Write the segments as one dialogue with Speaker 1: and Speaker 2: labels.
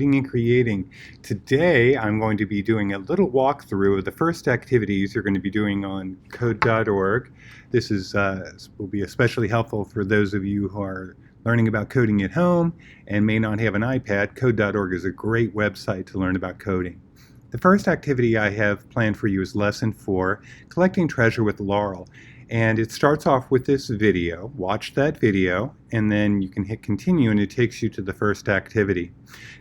Speaker 1: And creating. Today I'm going to be doing a little walkthrough of the first activities you're going to be doing on code.org. This will be especially helpful for those of you who are learning about coding at home and may not have an iPad. Code.org is a great website to learn about coding. The first activity I have planned for you is lesson 4, collecting treasure with Laurel. And it starts off with this video. Watch that video, and then you can hit continue, and it takes you to the first activity.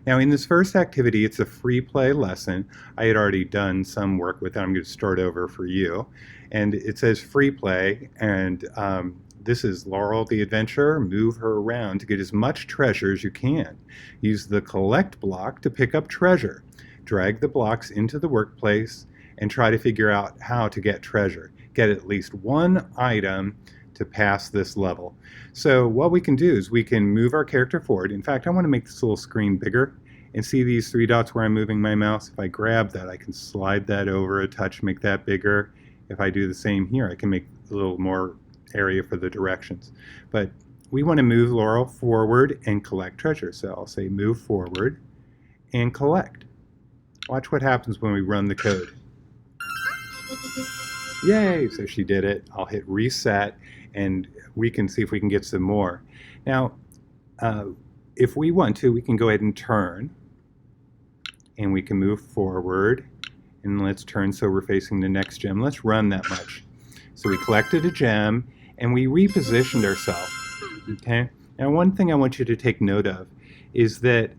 Speaker 1: Now, in this first activity, it's a free play lesson. I had already done some work with it. I'm going to start over for you. And it says free play, and this is Laurel the adventurer. Move her around to get as much treasure as you can. Use the collect block to pick up treasure. Drag the blocks into the workplace and try to figure out how to get treasure. Get at least one item to pass this level. So what we can do is we can move our character forward. In fact, I want to make this little screen bigger and see these 3 dots where I'm moving my mouse. If I grab that, I can slide that over a touch, make that bigger. If I do the same here, I can make a little more area for the directions. But we want to move Laurel forward and collect treasure. So I'll say move forward and collect. Watch what happens when we run the code. Yay! So she did it. I'll hit reset and we can see if we can get some more. Now, if we want to, we can go ahead and turn and we can move forward, and let's turn so we're facing the next gem. Let's run that much. So we collected a gem and we repositioned ourselves. Okay? Now, one thing I want you to take note of is that,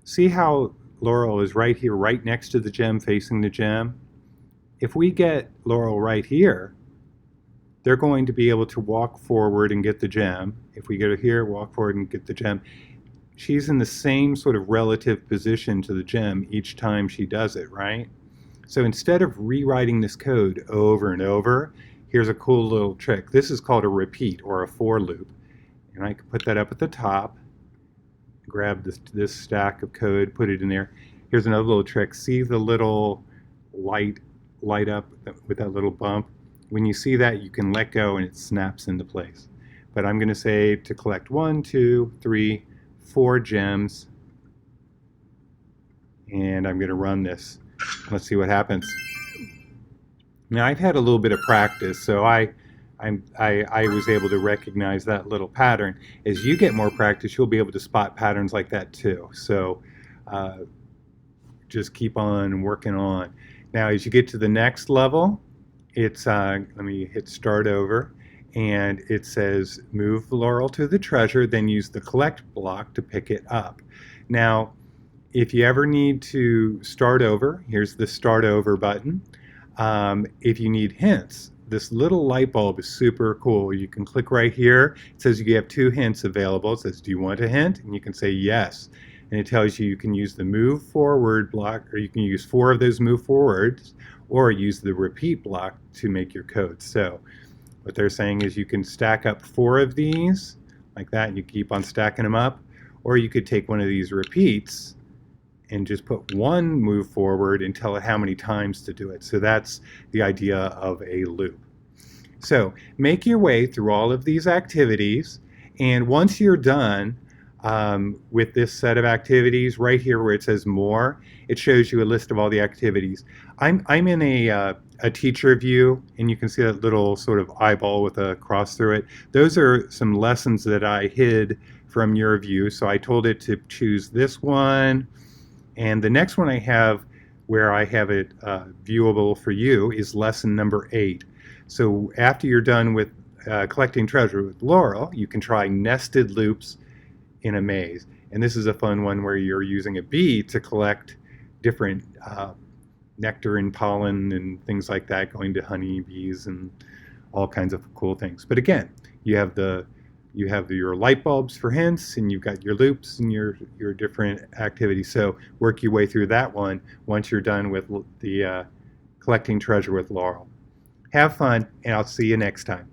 Speaker 1: see how Laurel is right here, right next to the gem, facing the gem? If we get Laurel right here, they're going to be able to walk forward and get the gem. If we go here, walk forward and get the gem, she's in the same sort of relative position to the gem each time she does it, right? So instead of rewriting this code over and over, here's a cool little trick. This is called a repeat or a for loop. And I can put that up at the top, grab this stack of code, put it in there. Here's another little trick. See the little light up with that little bump? When you see that, you can let go and it snaps into place. But I'm going to say to collect 1, 2, 3, 4 gems, and I'm going to run this. Let's see what happens. Now, I've had a little bit of practice, so I was able to recognize that little pattern. As you get more practice, you'll be able to spot patterns like that too. So just keep on working on. Now, as you get to the next level, it's, let me hit start over, and it says move Laurel to the treasure, then use the collect block to pick it up. Now, if you ever need to start over, here's the start over button. If you need hints, this little light bulb is super cool. You can click right here. It says you have 2 hints available. It says, do you want a hint? And you can say yes. And it tells you can use the move forward block, or you can use 4 of those move forwards, or use the repeat block to make your code. So what they're saying is you can stack up 4 of these like that, and you keep on stacking them up, or you could take one of these repeats and just put 1 move forward and tell it how many times to do it. So that's the idea of a loop. So make your way through all of these activities, and once you're done with this set of activities, right here where it says more, it shows you a list of all the activities. I'm in a teacher view, and you can see that little sort of eyeball with a cross through it. Those are some lessons that I hid from your view, so I told it to choose this one. And the next one I have, where I have it viewable for you, is lesson number 8. So after you're done with collecting treasure with Laurel, you can try nested loops in a maze. And this is a fun one where you're using a bee to collect different nectar and pollen and things like that, going to honeybees and all kinds of cool things. But again, you have your light bulbs for hints, and you've got your loops and your different activities. So work your way through that one once you're done with the collecting treasure with Laurel. Have fun, and I'll see you next time.